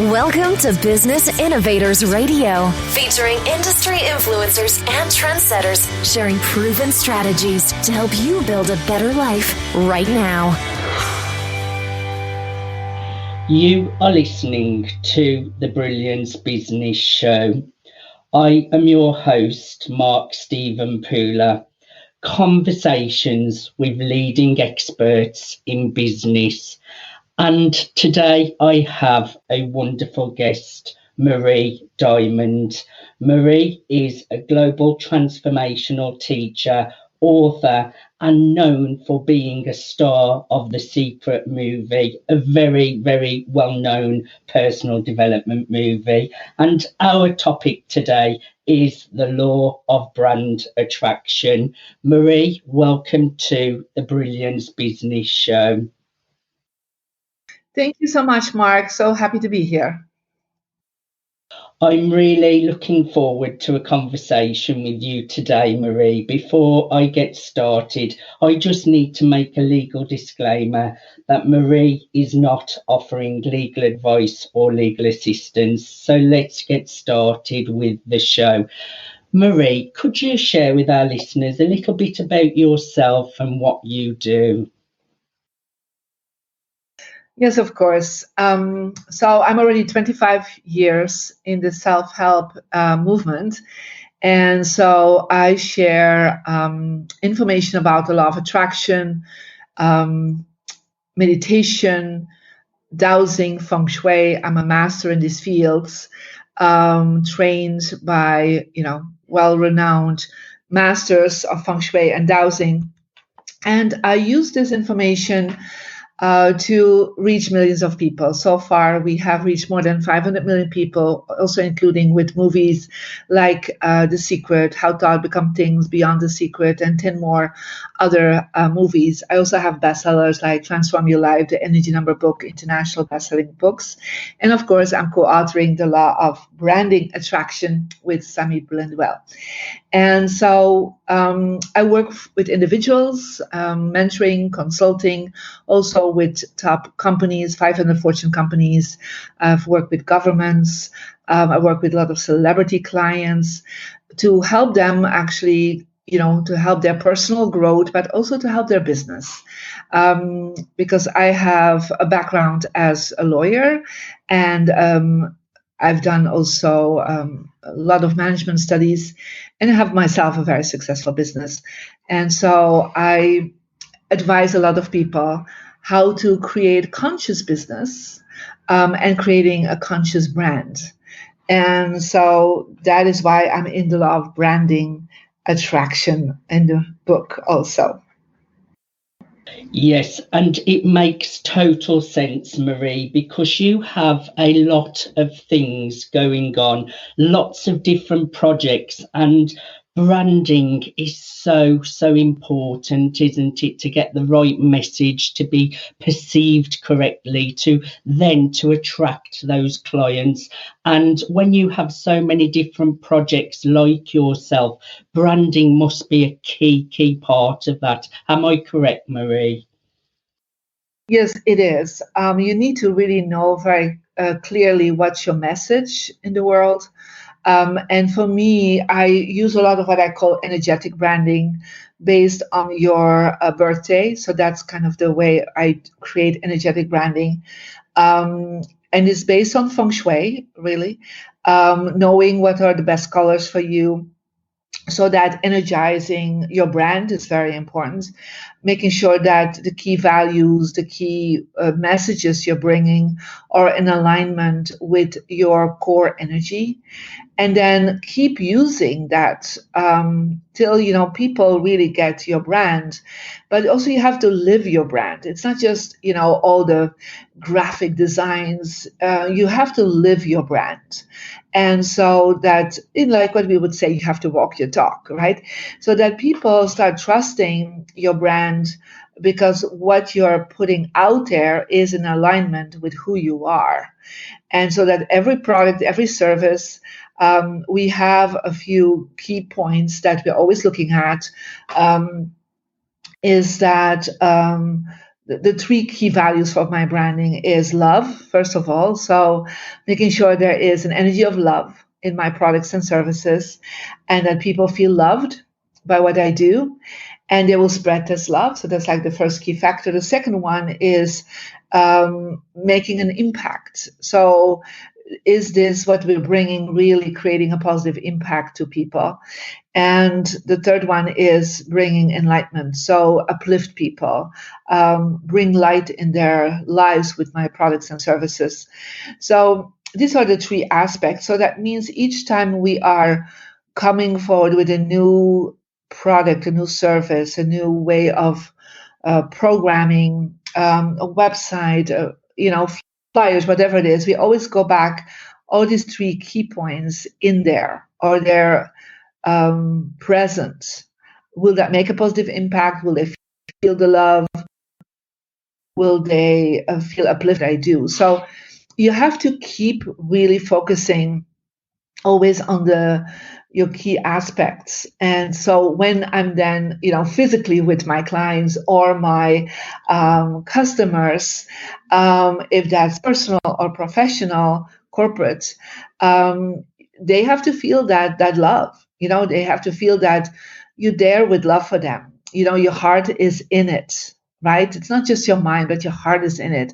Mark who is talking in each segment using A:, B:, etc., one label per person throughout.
A: Welcome to Business Innovators Radio, featuring industry influencers and trendsetters sharing proven strategies to help you build a better life right now.
B: You are listening to the Brilliance Business Show. I am your host, Mark Stephen Pooler. Conversations with leading experts in business. And today I have a wonderful guest, Marie Diamond. Marie is a global transformational teacher, author, and known for being a star of The Secret movie, a very, very well-known personal development movie. And our topic today is the law of brand attraction. Marie, welcome to the Brilliance Business Show.
C: Thank you so much, Mark. So happy to be here.
B: I'm really looking forward to a conversation with you today, Marie. Before I get started, I just need to make a legal disclaimer that Marie is not offering legal advice or legal assistance. So let's get started with the show. Marie, could you share with our listeners a little bit about yourself and what you do?
C: Yes, of course. So I'm already 25 years in the self-help movement. And so I share information about the law of attraction, meditation, dowsing, Feng Shui. I'm a master in these fields, trained by, well-renowned masters of Feng Shui and Dowsing. And I use this information to reach millions of people. So far, we have reached more than 500 million people, also including with movies like The Secret, How Thought Become Things, Beyond the Secret, and 10 more other movies. I also have bestsellers like Transform Your Life, the Energy Number book, international bestselling books. And of course, I'm co-authoring The Law of Branding Attraction with Sami Blendwell. And so I work with individuals, mentoring, consulting, also with top companies, 500 Fortune companies. I've worked with governments. I work with a lot of celebrity clients to help them actually, to help their personal growth, but also to help their business. Because I have a background as a lawyer, and I've done also a lot of management studies, and I have myself a very successful business. And so I advise a lot of people how to create conscious business and creating a conscious brand. And so that is why I'm in the law of branding attraction in the book also.
B: Yes, and it makes total sense, Marie, because you have a lot of things going on, lots of different projects, and branding is so important, isn't it, to get the right message, to be perceived correctly, to attract those clients. And when you have so many different projects like yourself, branding must be a key part of that. Am I correct, Marie?
C: Yes, it is. You need to really know very clearly what's your message in the world. And for me, I use a lot of what I call energetic branding based on your birthday. So that's kind of the way I create energetic branding. And it's based on Feng Shui, really, knowing what are the best colors for you. So that energizing your brand is very important, making sure that the key values, the key messages you're bringing are in alignment with your core energy. And then keep using that till, people really get your brand. But also you have to live your brand. It's not just, all the graphic designs. You have to live your brand. And so that, like what we would say, you have to walk your talk, right? So that people start trusting your brand because what you're putting out there is in alignment with who you are. And so that every product, every service, we have a few key points that we're always looking at, is that the three key values of my branding is love, first of all. So making sure there is an energy of love in my products and services, and that people feel loved by what I do, and they will spread this love. So that's like the first key factor. The second one is making an impact. So is this what we're bringing really creating a positive impact to people? And the third one is bringing enlightenment. So uplift people, bring light in their lives with my products and services. So these are the three aspects. So that means each time we are coming forward with a new product, a new service, a new way of programming, a website, flyers, whatever it is, we always go back all these three key points in there. Are there present? Will that make a positive impact? Will they feel the love? Will they feel uplifted? I do. So you have to keep really focusing always on your key aspects. And so when I'm then, physically with my clients or my customers, if that's personal or professional, corporate, they have to feel that love. They have to feel that you're there with love for them. Your heart is in it, right? It's not just your mind, but your heart is in it.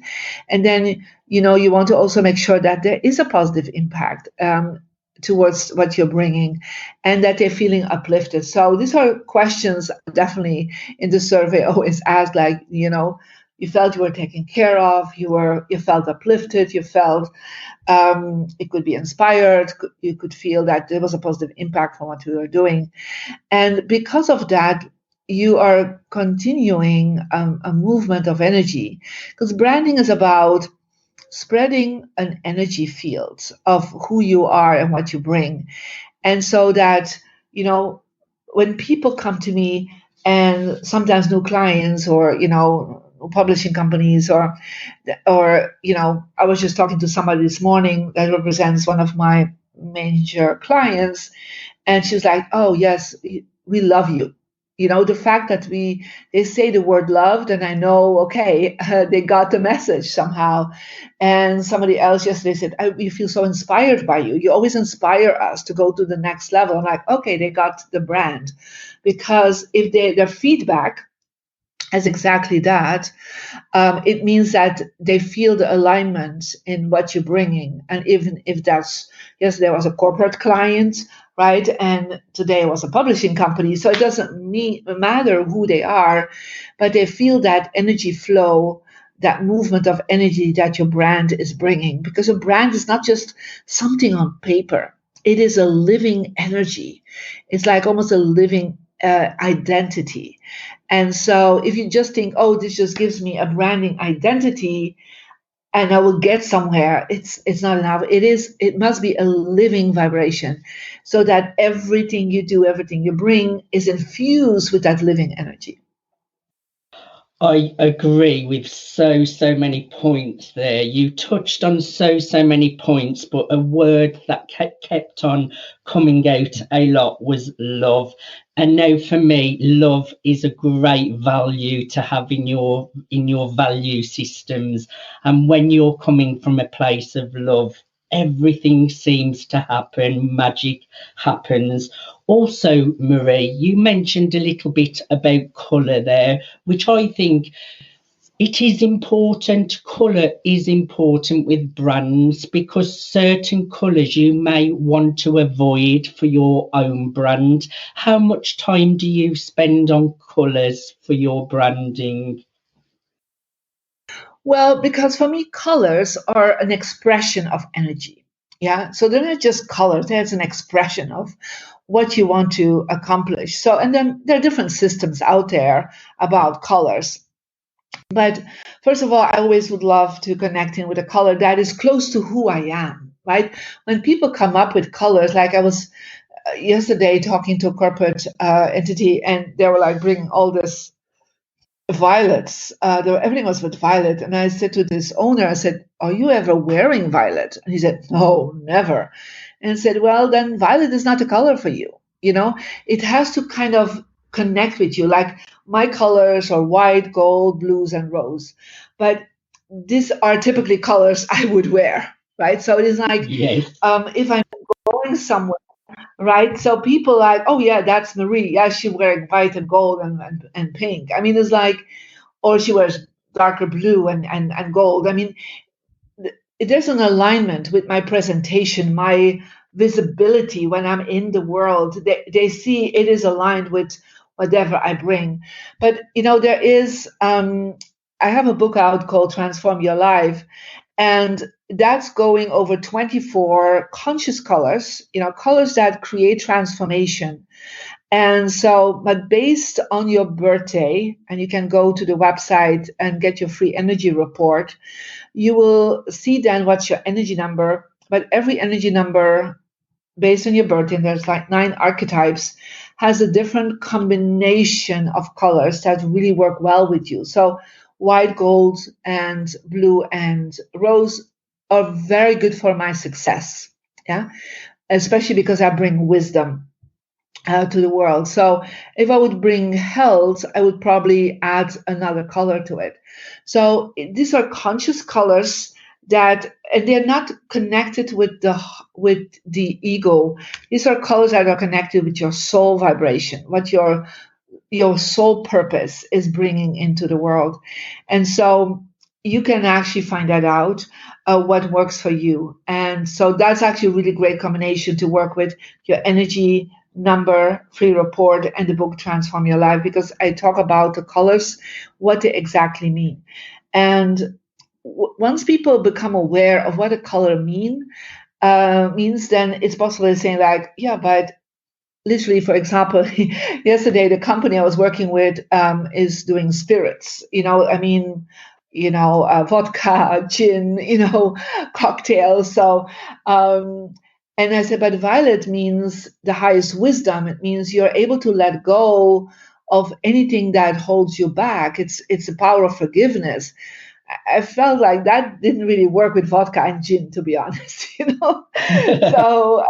C: And then, you want to also make sure that there is a positive impact towards what you're bringing, and that they're feeling uplifted. So these are questions definitely in the survey always asked, like, you felt you were taken care of, you felt uplifted, you felt it could be inspired, you could feel that there was a positive impact from what we were doing. And because of that, you are continuing a movement of energy, because branding is about spreading an energy field of who you are and what you bring. And so that, when people come to me, and sometimes new clients or, publishing companies or, I was just talking to somebody this morning that represents one of my major clients, and she was like, oh yes, we love you. The fact that they say the word loved, and I know, okay, they got the message somehow. And somebody else yesterday said, we feel so inspired by you. You always inspire us to go to the next level. I'm like, okay, they got the brand. Because if their feedback is exactly that, it means that they feel the alignment in what you're bringing. And even if that's, yesterday was a corporate client, right? And today was a publishing company. So it doesn't matter who they are, but they feel that energy flow, that movement of energy that your brand is bringing. Because a brand is not just something on paper. It is a living energy. It's like almost a living identity. And so if you just think, oh, this just gives me a branding identity and I will get somewhere, it's not enough. It must be a living vibration, so that everything you do, everything you bring is infused with that living energy.
B: I agree with so many points there. You touched on so many points, but a word that kept on coming out a lot was love. And now for me, love is a great value to have in your value systems. And when you're coming from a place of love, everything seems to happen, magic happens. Also, Marie, you mentioned a little bit about colour there, which I think it is important. Colour is important with brands, because certain colours you may want to avoid for your own brand. How much time do you spend on colours for your branding?
C: Well, because for me, colors are an expression of energy. Yeah. So they're not just colors, there's an expression of what you want to accomplish. So, and then there are different systems out there about colors. But first of all, I always would love to connect in with a color that is close to who I am, right? When people come up with colors, like I was yesterday talking to a corporate entity, and they were like bringing all this violets. Everything was with violet. And I said to this owner, I said, are you ever wearing violet? And he said, no, never. And I said, well, then violet is not a color for you. It has to kind of connect with you. Like my colors are white, gold, blues, and rose. But these are typically colors I would wear, right? So it is like
B: Yes.
C: if I'm going somewhere, right? So people like, oh yeah, that's Marie. Yeah, she wearing white and gold and pink. I mean, it's like, or she wears darker blue and gold. I mean, there's an alignment with my presentation, my visibility when I'm in the world. They see it is aligned with whatever I bring. But there is. I have a book out called Transform Your Life, and that's going over 24 conscious colors. Colors that create transformation. And so, but based on your birthday, and you can go to the website and get your free energy report, you will see then what's your energy number. But every energy number based on your birthday, and there's like 9 archetypes, has a different combination of colors that really work well with you. So white, gold, and blue and rose are very good for my success. Yeah. Especially because I bring wisdom to the world. So if I would bring health, I would probably add another color to it. So these are conscious colors and they're not connected with the ego. These are colors that are connected with your soul vibration, what your soul purpose is bringing into the world. And so you can actually find that out, what works for you. And so that's actually a really great combination to work with your energy number, free report, and the book Transform Your Life, because I talk about the colors, what they exactly mean. And once people become aware of what a color means, then it's possible to say like, yeah, but literally, for example, yesterday the company I was working with is doing spirits. Vodka, gin, cocktails. So, and I said, but violet means the highest wisdom. It means you're able to let go of anything that holds you back. It's the power of forgiveness. I felt like that didn't really work with vodka and gin, to be honest. So.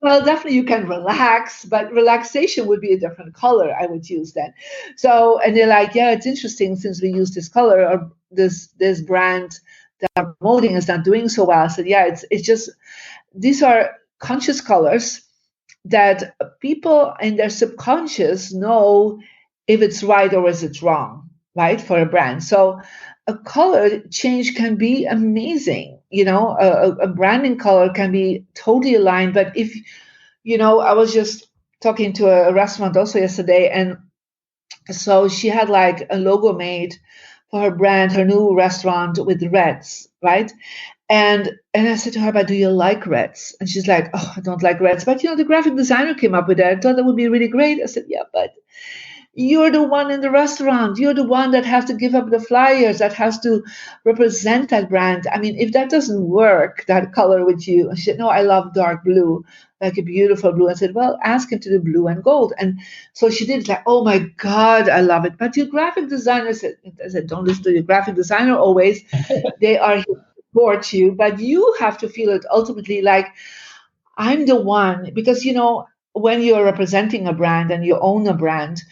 C: Well, definitely you can relax, but relaxation would be a different color I would use then. So, and they're like, yeah, it's interesting since we use this color or this brand that I'm promoting is not doing so well. I said, yeah, it's just these are conscious colors that people in their subconscious know if it's right or is it wrong, right, for a brand. So a color change can be amazing. A branding color can be totally aligned. But if, I was just talking to a restaurant also yesterday, and so she had like a logo made for her brand, her new restaurant with reds, right? And I said to her, but do you like reds? And she's like, oh, I don't like reds. But, the graphic designer came up with that. I thought that would be really great. I said, yeah, but you're the one in the restaurant. You're the one that has to give up the flyers, that has to represent that brand. I mean, if that doesn't work, that color with you. And she said, no, I love dark blue, like a beautiful blue. I said, well, ask him to do blue and gold. And so she did. It's like, oh my God, I love it. But your graphic designer I said, don't listen to your graphic designer always. They are here to support you, but you have to feel it ultimately like, I'm the one, because, when you're representing a brand and you own a brand,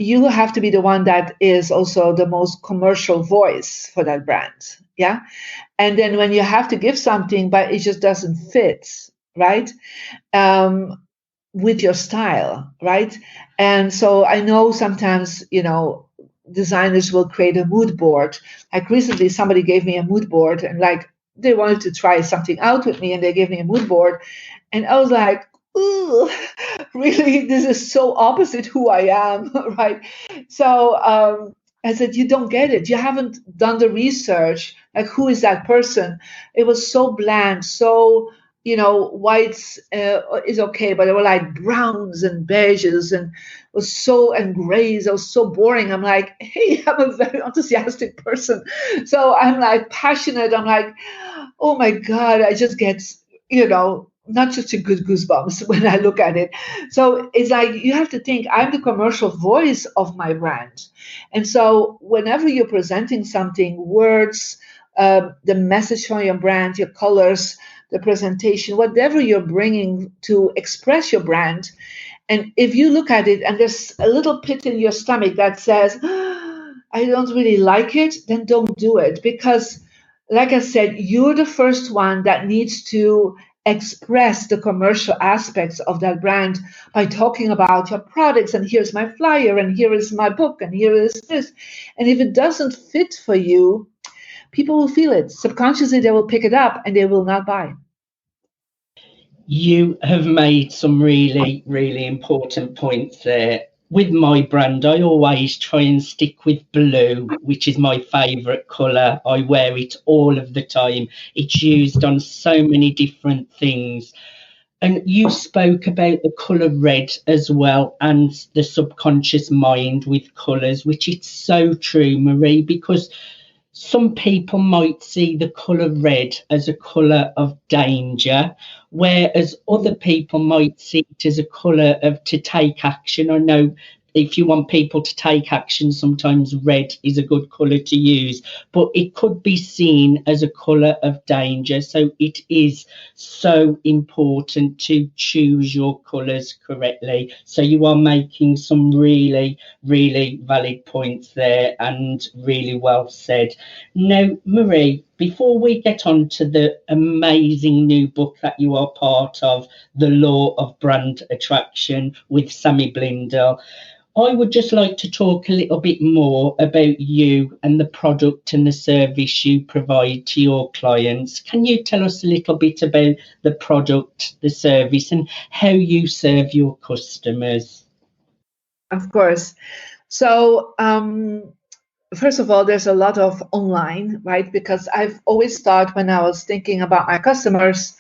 C: you have to be the one that is also the most commercial voice for that brand. Yeah. And then when you have to give something, but it just doesn't fit, right? With your style, right? And so I know sometimes, designers will create a mood board. Like recently, somebody gave me a mood board and like they wanted to try something out with me and they gave me a mood board. And I was like, ooh, really, this is so opposite who I am, right? So I said, you don't get it. You haven't done the research. Like, who is that person? It was so bland, so, whites is okay, but they were like browns and beiges and and grays. It was so boring. I'm like, hey, I'm a very enthusiastic person. So I'm like passionate. I'm like, oh my God, I just get, not just a good goosebumps when I look at it. So it's like you have to think, I'm the commercial voice of my brand. And so whenever you're presenting something, words, the message from your brand, your colors, the presentation, whatever you're bringing to express your brand, And if you look at it and there's a little pit in your stomach that says, I don't really like it, then don't do it. Because, like I said, you're the first one that needs to express the commercial aspects of that brand by talking about your products. And here's my flyer, and here is my book, and here is this. And if it doesn't fit for you, people will feel it. Subconsciously, they will pick it up and they will not buy.
B: You have made some really, really important points there. With my brand, I always try and stick with blue, which is my favourite colour. I wear it all of the time. It's used on so many different things. And you spoke about the colour red as well, and the subconscious mind with colours, which it's so true, Marie, because some people might see the colour red as a colour of danger, whereas other people might see it as a colour of to take action. I know if you want people to take action, sometimes red is a good colour to use, but it could be seen as a colour of danger. So it is so important to choose your colours correctly. So you are making some really, really valid points there, and really well said. Now, Marie, before we get on to the amazing new book that you are part of, The Law of Brand Attraction with Sammy Blindell, I would just like to talk a little bit more about you and the product and the service you provide to your clients. Can you tell us a little bit about the product, the service, and how you serve your customers?
C: Of course. So, first of all, there's a lot of online, right? Because I've always thought when I was thinking about my customers,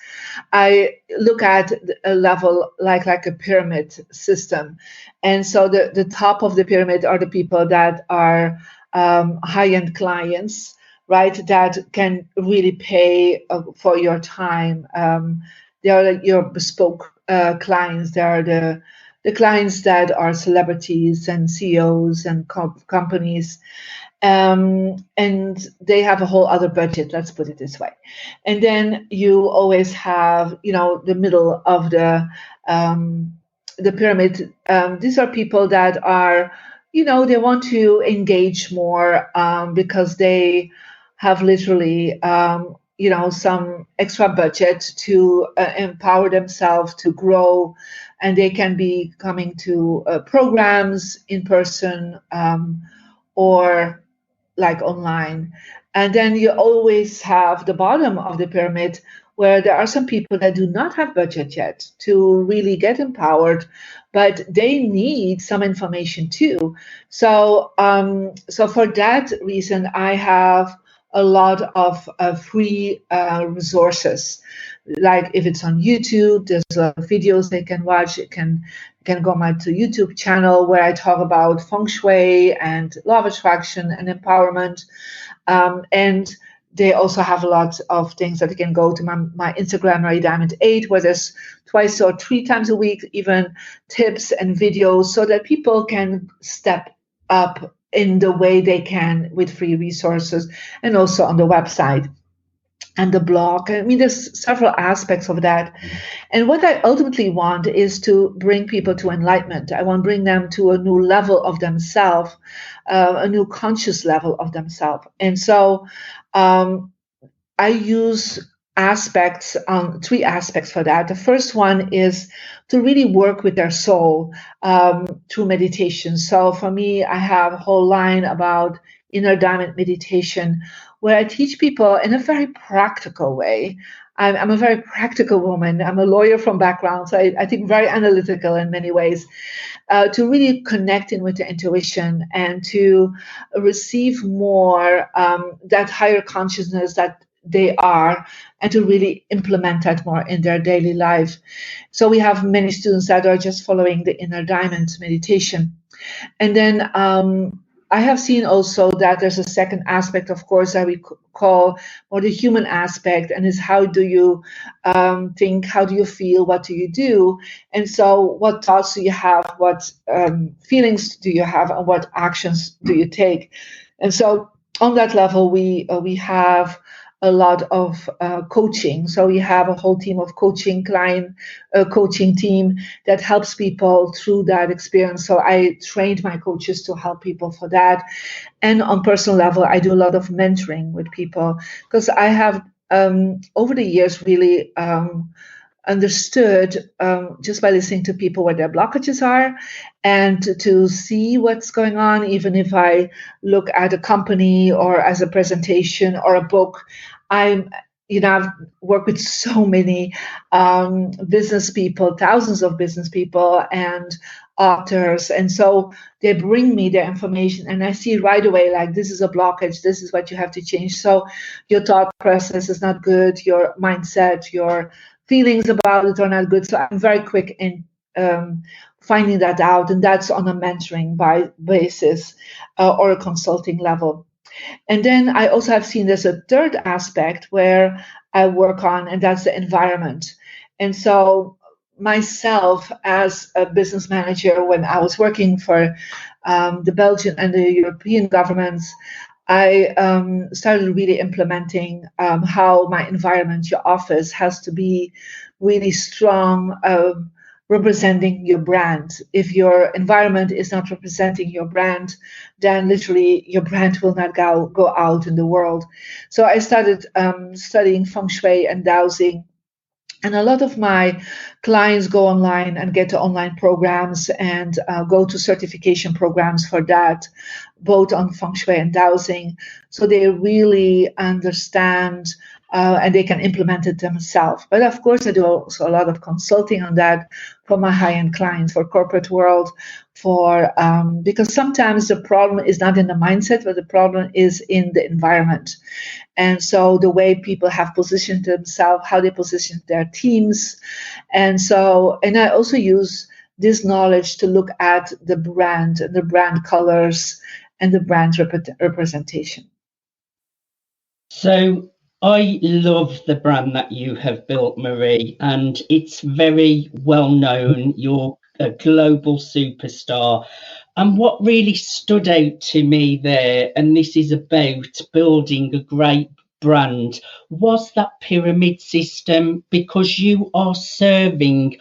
C: I look at a level like a pyramid system. And so the top of the pyramid are the people that are high-end clients, right? That can really pay for your time. They are your bespoke clients. They are the clients that are celebrities and CEOs and companies. And they have a whole other budget, let's put it this way. And then you always have, the middle of the pyramid. These are people that are, they want to engage more because they have literally, some extra budget to empower themselves to grow, and they can be coming to programs in person or like online. And then you always have the bottom of the pyramid where there are some people that do not have budget yet to really get empowered, but they need some information too. So, so for that reason, I have a lot of free resources. Like if it's on YouTube, there's a lot of videos they can watch. It can go on my YouTube channel where I talk about Feng Shui and law of attraction and empowerment. And they also have a lot of things that you can go to my Instagram, Marie Diamond 8, where there's twice or three times a week, even tips and videos so that people can step up in the way they can with free resources, and also on the website and the blog. I mean, there's several aspects of that. And what I ultimately want is to bring people to enlightenment. I want to bring them to a new level of themselves, a new conscious level of themselves. And so I use three aspects for that. The first one is to really work with their soul through meditation. So for me, I have a whole line about inner diamond meditation, where I teach people in a very practical way. I'm a very practical woman. I'm a lawyer from background, so I think very analytical in many ways, to really connect in with the intuition and to receive more that higher consciousness that they are, and to really implement that more in their daily life. So we have many students that are just following the inner diamond meditation. And then I have seen also that there's a second aspect, of course, that we call more the human aspect, and is how do you think, how do you feel, what do you do? And so what thoughts do you have, what feelings do you have, and what actions do you take? And so on that level, we have a lot of coaching. So we have a whole team of coaching team that helps people through that experience. So I trained my coaches to help people for that. And on personal level, I do a lot of mentoring with people because I have over the years really understood just by listening to people what their blockages are and to see what's going on. Even if I look at a company or as a presentation or a book, I've worked with so many business people, thousands of business people and authors. And so they bring me their information and I see right away, like, this is a blockage. This is what you have to change. So your thought process is not good. Your mindset, your feelings about it are not good. So I'm very quick in finding that out. And that's on a mentoring basis or a consulting level. And then I also have seen there's a third aspect where I work on, and that's the environment. And so myself as a business manager, when I was working for the Belgian and the European governments, I started really implementing how my environment, your office, has to be really strong, representing your brand. If your environment is not representing your brand, then literally your brand will not go out in the world. So I started studying Feng Shui and Dowsing. And a lot of my clients go online and get to online programs and go to certification programs for that, both on Feng Shui and Dowsing. So they really understand and they can implement it themselves. But of course, I do also a lot of consulting on that for my high-end clients, for corporate world, because sometimes the problem is not in the mindset, but the problem is in the environment. And so the way people have positioned themselves, how they position their teams. And I also use this knowledge to look at the brand colors and the brand representation.
B: So I love the brand that you have built, Marie, and it's very well known. You're a global superstar. And what really stood out to me there, and this is about building a great brand, was that pyramid system, because you are serving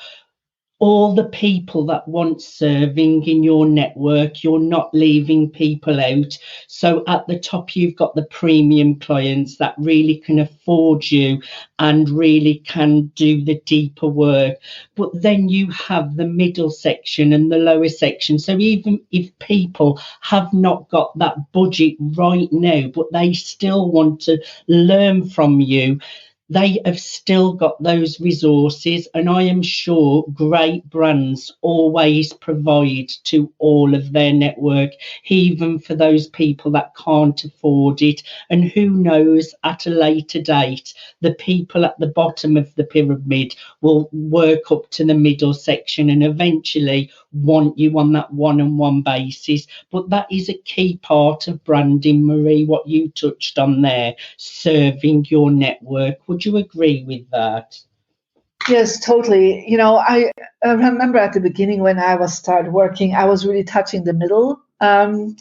B: all the people that want serving in your network. You're not leaving people out. So at the top, you've got the premium clients that really can afford you and really can do the deeper work. But then you have the middle section and the lower section. So even if people have not got that budget right now, but they still want to learn from you, they have still got those resources, and I am sure great brands always provide to all of their network, even for those people that can't afford it. And who knows, at a later date, the people at the bottom of the pyramid will work up to the middle section and eventually want you on that one-on-one basis. But that is a key part of branding, Marie, what you touched on there, serving your network. Would you agree with that?
C: Yes, totally. I remember at the beginning when I started working, I was really touching the middle. When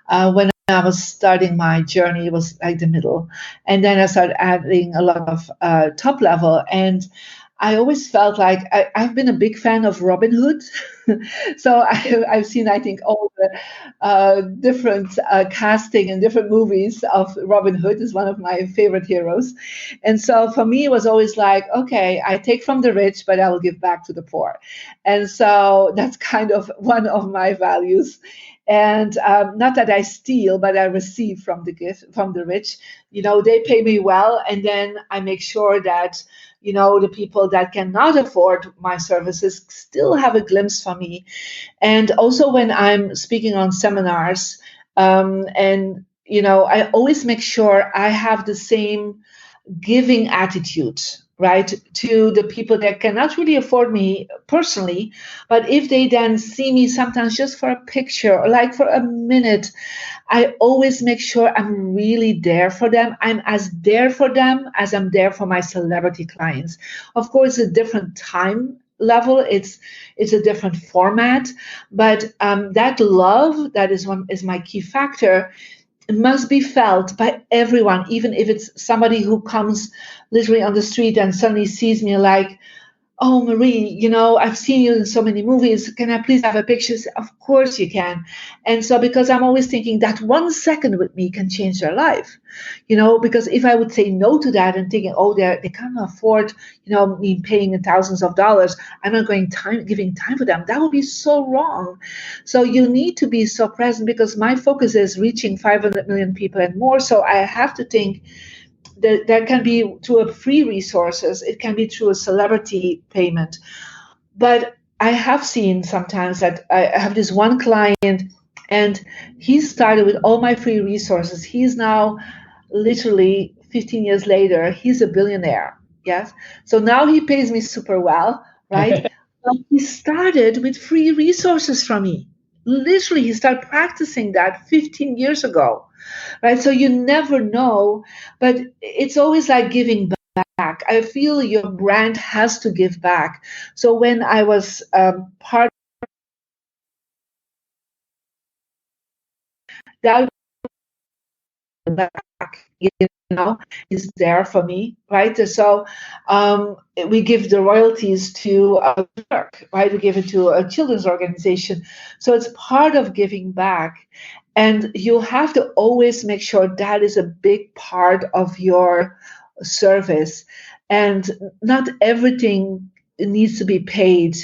C: I was starting my journey, it was like the middle. And then I started adding a lot of top level. And I always felt like I've been a big fan of Robin Hood. So I've seen, I think, all the different casting and different movies of Robin Hood is one of my favorite heroes. And so for me, it was always like, okay, I take from the rich, but I will give back to the poor. And so that's kind of one of my values. And not that I steal, but I receive from the rich. They pay me well, and then I make sure that the people that cannot afford my services still have a glimpse from me. And also when I'm speaking on seminars, I always make sure I have the same giving attitude, right, to the people that cannot really afford me personally. But if they then see me sometimes just for a picture or like for a minute, I always make sure I'm really there for them. I'm as there for them as I'm there for my celebrity clients. Of course, a different time level, it's a different format, but that love, that is my key factor. must be felt by everyone, even if it's somebody who comes literally on the street and suddenly sees me like, oh, Marie, I've seen you in so many movies. Can I please have a picture? Of course you can. And so, because I'm always thinking that 1 second with me can change their life, because if I would say no to that and thinking, oh, they can't afford, me paying thousands of dollars, I'm not giving time for them. That would be so wrong. So you need to be so present, because my focus is reaching 500 million people and more. So I have to think that can be through a free resources. It can be through a celebrity payment. But I have seen sometimes that I have this one client, and he started with all my free resources. He's now literally 15 years later, he's a billionaire. Yes. So now he pays me super well, right? But he started with free resources from me. Literally, he started practicing that 15 years ago, right? So you never know, but it's always like giving back. I feel your brand has to give back. So when I was part that back, is there for me, right? So we give the royalties to work, right? We give it to a children's organization. So it's part of giving back. And you have to always make sure that is a big part of your service. And not everything needs to be paid.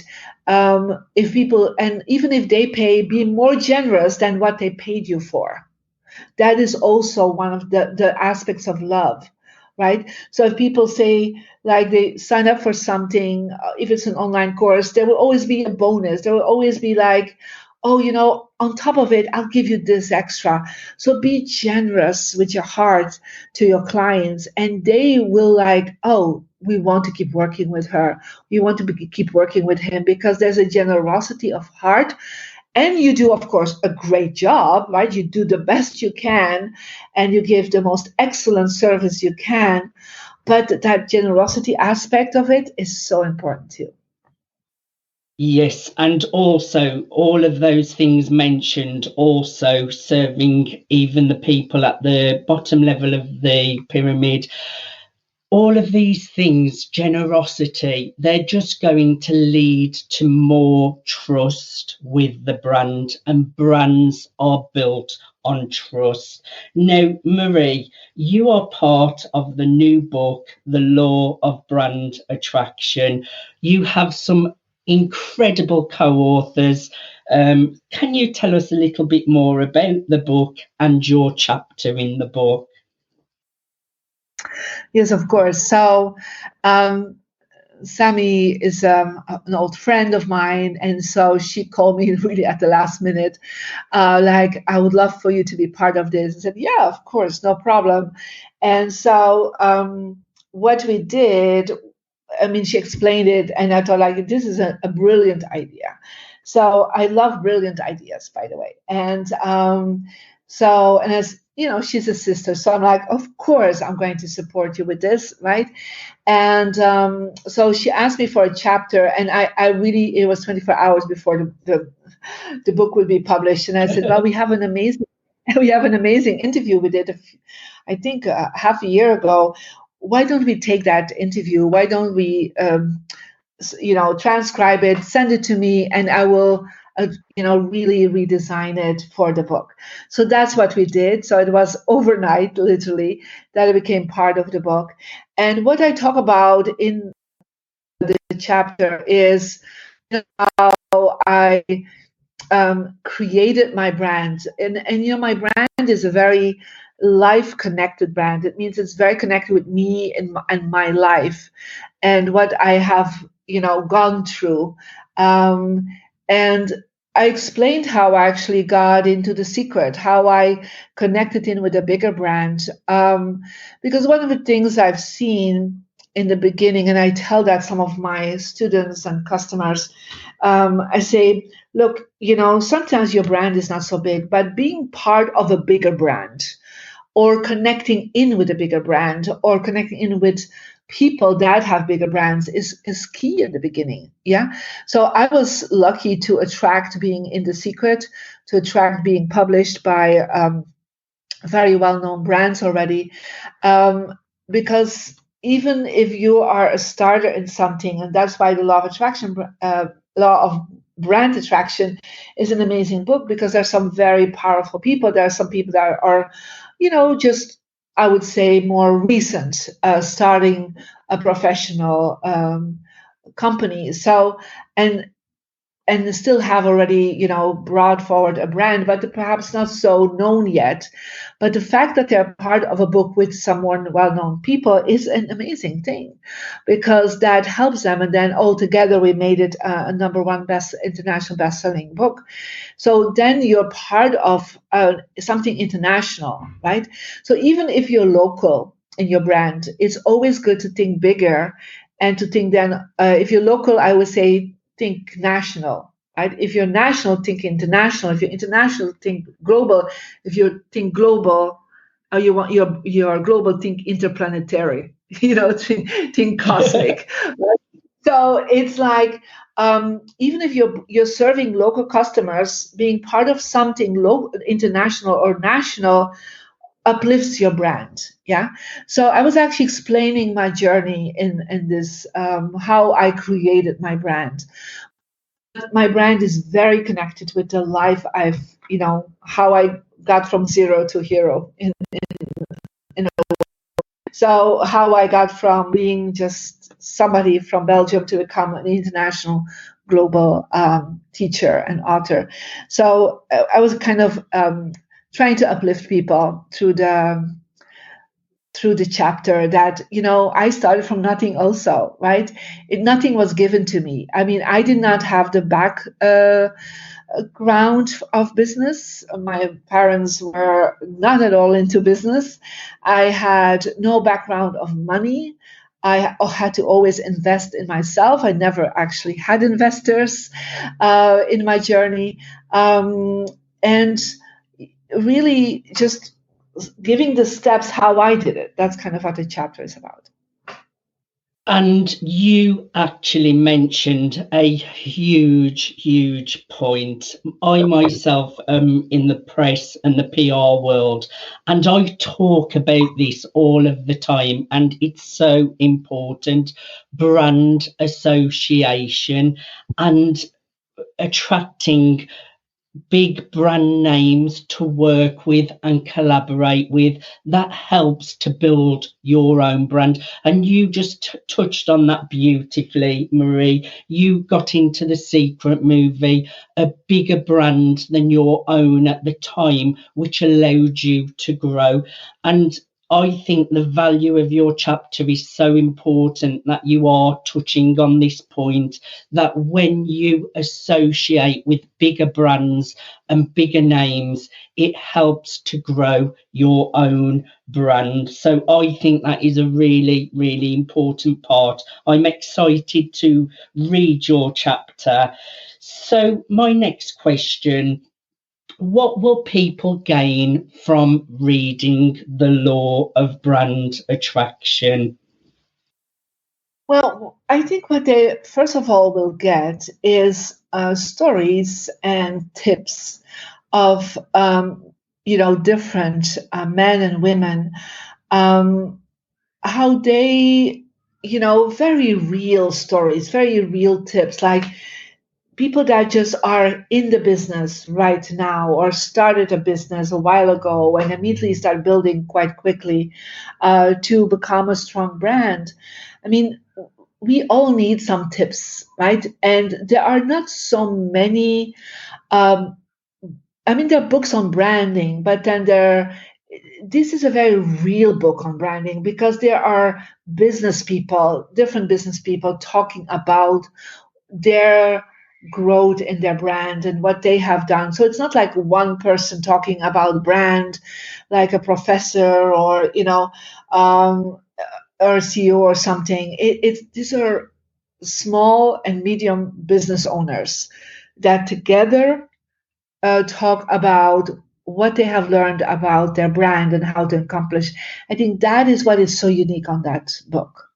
C: If people, and even if they pay, be more generous than what they paid you for. That is also one of the aspects of love, right? So if people say, like, they sign up for something, if it's an online course, there will always be a bonus. There will always be like, oh, on top of it, I'll give you this extra. So be generous with your heart to your clients, and they will like, oh, we want to keep working with her. We want to keep working with him, because there's a generosity of heart. And you do, of course, a great job, right? You do the best you can, and you give the most excellent service you can. But that generosity aspect of it is so important too.
B: Yes, and also all of those things mentioned, also serving even the people at the bottom level of the pyramid. All of these things, generosity, they're just going to lead to more trust with the brand, and brands are built on trust. Now, Marie, you are part of the new book, The Law of Brand Attraction. You have some incredible co-authors. Can you tell us a little bit more about the book and your chapter in the book?
C: Yes, of course. So Sammy is an old friend of mine, and so she called me really at the last minute, like, I would love for you to be part of this. I said, yeah, of course, no problem. And so what we did, I mean, she explained it, and I thought, like, this is a brilliant idea. So I love brilliant ideas, by the way. And and as she's a sister, so I'm like, of course, I'm going to support you with this, right? And so she asked me for a chapter, and I really, it was 24 hours before the book would be published, and I said, well, we have an amazing interview with it. I think half a year ago. Why don't we take that interview? Why don't we, transcribe it, send it to me, and I will, really redesign it for the book. So that's what we did. So it was overnight, literally, that it became part of the book. And what I talk about in the chapter is how I created my brand. And my brand is a very life connected brand. It means it's very connected with me and my life and what I have, gone through. And I explained how I actually got into The Secret, how I connected in with a bigger brand. Because one of the things I've seen in the beginning, and I tell that some of my students and customers, I say, look, sometimes your brand is not so big, but being part of a bigger brand, or connecting in with a bigger brand, or connecting in with people that have bigger brands is key in the beginning. Yeah. So I was lucky to attract being in The Secret, to attract being published by very well-known brands already, because even if you are a starter in something, and that's why the law of brand attraction is an amazing book, because there's some very powerful people. There are some people that are, just, I would say, more recent, starting a professional company. So, and still have already, brought forward a brand, but perhaps not so known yet. But the fact that they're part of a book with someone well-known people is an amazing thing, because that helps them. And then altogether, we made it a number one international best-selling book. So then you're part of something international, right? So even if you're local in your brand, it's always good to think bigger, and to think then, if you're local, I would say think national, right? If you're national, think international. If you're international, think global. If you think global, you want your global, think interplanetary. Think cosmic. So it's like, even if you're serving local customers, being part of something international or national uplifts your brand. Yeah. So I was actually explaining my journey in this, how I created my brand. My brand is very connected with the life how I got from zero to hero so how I got from being just somebody from Belgium to become an international global teacher and author. So I was kind of trying to uplift people through the chapter that, I started from nothing also, right? Nothing was given to me. I mean, I did not have the background of business. My parents were not at all into business. I had no background of money. I had to always invest in myself. I never actually had investors in my journey. And really just giving the steps how I did it. That's kind of what the chapter is about.
B: And you actually mentioned a huge point. I myself am in the press and the PR world, and I talk about this all of the time, and it's so important. Brand association and attracting big brand names to work with and collaborate with, that helps to build your own brand. And you just touched on that beautifully, Marie. You got into The Secret movie, a bigger brand than your own at the time, which allowed you to grow. And I think the value of your chapter is so important, that you are touching on this point, that when you associate with bigger brands and bigger names, it helps to grow your own brand. So I think that is a really important part. I'm excited to read your chapter. So my next question: what will people gain from reading The Law of Brand Attraction?
C: Well, I think what they first of all will get is stories and tips of different men and women, how they, very real stories, very real tips, like people that just are in the business right now or started a business a while ago and immediately start building quite quickly to become a strong brand. I mean, we all need some tips, right? And there are not so many. There are books on branding, but then this is a very real book on branding, because there are different business people talking about their growth in their brand and what they have done. So it's not like one person talking about brand, like a professor or or a CEO or something. These are small and medium business owners that together talk about what they have learned about their brand and how to accomplish. I think that is what is so unique on that book.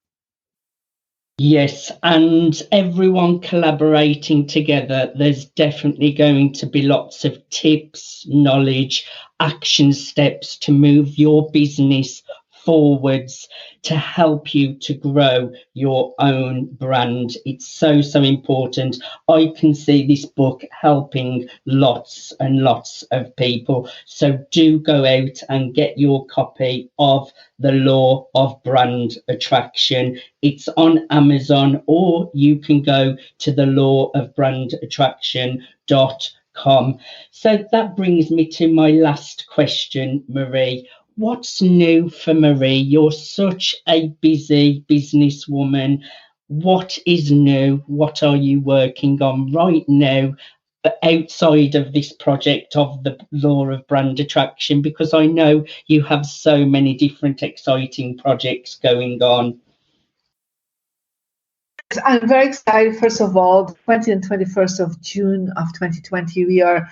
B: Yes, and everyone collaborating together, there's definitely going to be lots of tips, knowledge, action steps to move your business forwards to help you to grow your own brand. It's so, so important. I can see this book helping lots and lots of people. So do go out and get your copy of The Law of Brand Attraction. It's on Amazon, or you can go to the lawofbrandattraction.com. So that brings me to my last question, Marie. What's new for Marie? You're such a busy businesswoman. What is new? What are you working on right now, outside of this project of the law of brand attraction? Because I know you have so many different exciting projects going on.
C: I'm very excited. First of all, the 20th and 21st of June of 2020, we are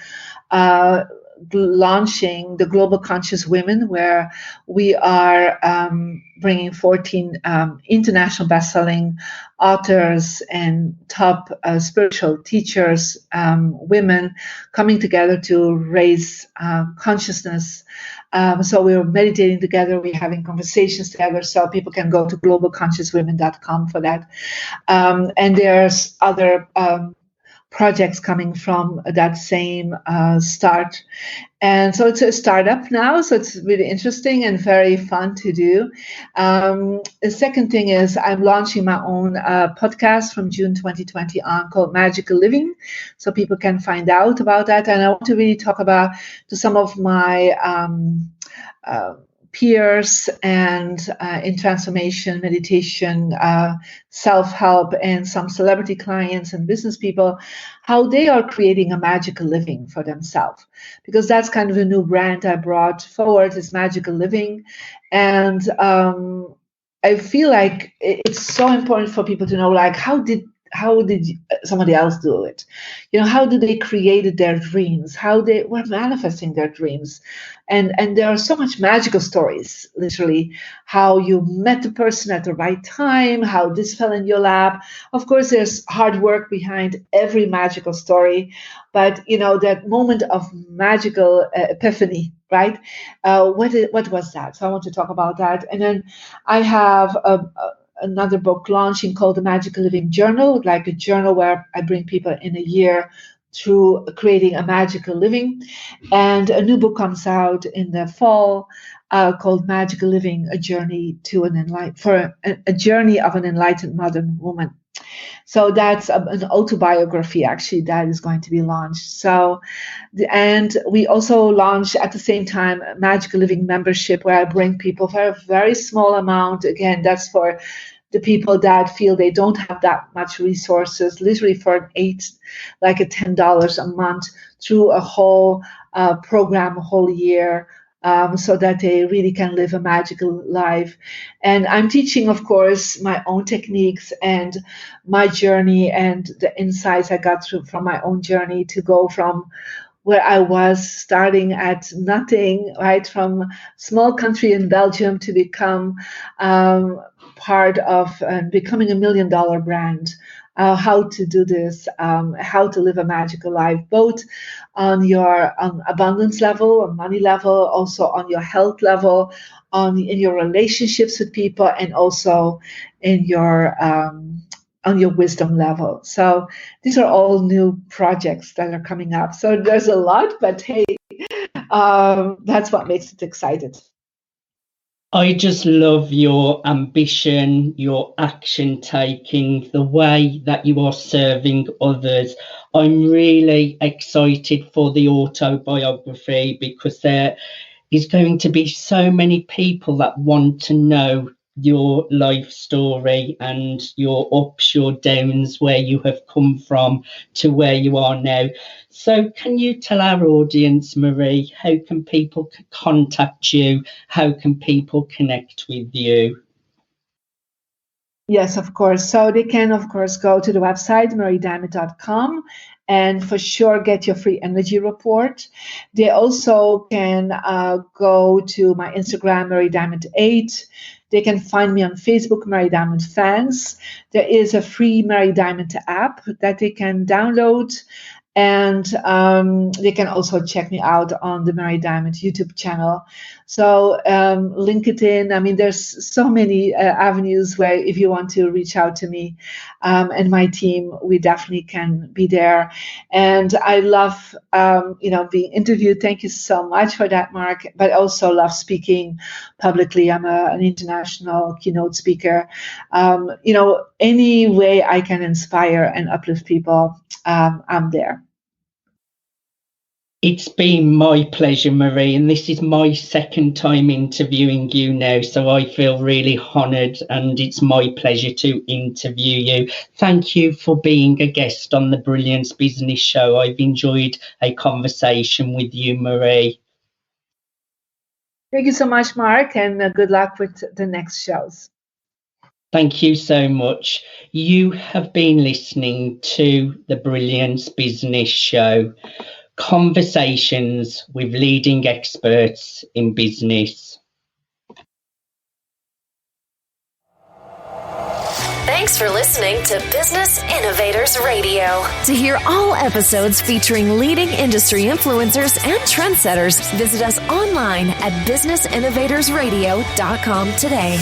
C: uh, launching the Global Conscious Women, where we are bringing 14 international best-selling authors and top spiritual teachers, women, coming together to raise consciousness. So we're meditating together, we're having conversations together, so people can go to globalconsciouswomen.com for that. And there's other projects coming from that same start. And so it's a startup now, so it's really interesting and very fun to do. The second thing is I'm launching my own podcast from June 2020 on called Magical Living, so people can find out about that. And I want to really talk about to some of my peers and in transformation, meditation, self-help, and some celebrity clients and business people, how they are creating a magical living for themselves. Because that's kind of a new brand I brought forward, is magical living. And I feel like it's so important for people to know, like, how did somebody else do it? How do they created their dreams? How they were manifesting their dreams? And there are so much magical stories, literally, how you met the person at the right time, how this fell in your lap. Of course, there's hard work behind every magical story, but that moment of magical epiphany, right? What was that? So I want to talk about that. And then I have another book launching called The Magical Living Journal, like a journal where I bring people in a year through creating a magical living. And a new book comes out in the fall called Magical Living: A Journey to a journey of an enlightened modern woman. So that's an autobiography, actually, that is going to be launched. So, and we also launch at the same time a Magical Living membership, where I bring people for a very small amount. Again, that's for the people that feel they don't have that much resources, literally for $10 a month, through a whole program, a whole year, so that they really can live a magical life. And I'm teaching, of course, my own techniques and my journey and the insights I got through from my own journey to go from where I was starting at nothing, right, from small country in Belgium to become part of becoming $1 million brand. How to do this, how to live a magical life, both on your abundance level, on money level, also on your health level, in your relationships with people, and also in your on your wisdom level. So these are all new projects that are coming up. So there's a lot, but hey, that's what makes it exciting.
B: I just love your ambition, your action taking, the way that you are serving others. I'm really excited for the autobiography, because there is going to be so many people that want to know your life story and your ups, your downs, where you have come from to where you are now. So can you tell our audience, Marie, how can people contact you? How can people connect with you?
C: Yes, of course. So they can, of course, go to the website, mariediamond.com, and for sure get your free energy report. They also can go to my Instagram, Mary Diamond 8. They can find me on Facebook, Mary Diamond Fans. There is a free Mary Diamond app that they can download. And they can also check me out on the Mary Diamond YouTube channel. So LinkedIn, I mean, there's so many avenues where if you want to reach out to me and my team, we definitely can be there. And I love, being interviewed. Thank you so much for that, Mark. But I also love speaking publicly. I'm an international keynote speaker. Any way I can inspire and uplift people, I'm there.
B: It's been my pleasure, Marie, and this is my second time interviewing you now, so I feel really honoured, and it's my pleasure to interview you. Thank you for being a guest on the Brilliance Business Show. I've enjoyed a conversation with you, Marie.
C: Thank you so much, Mark, and good luck with the next shows.
B: Thank you so much. You have been listening to the Brilliance Business Show. Conversations with leading experts in business.
A: Thanks for listening to Business Innovators Radio. To hear all episodes featuring leading industry influencers and trendsetters, visit us online at businessinnovatorsradio.com today.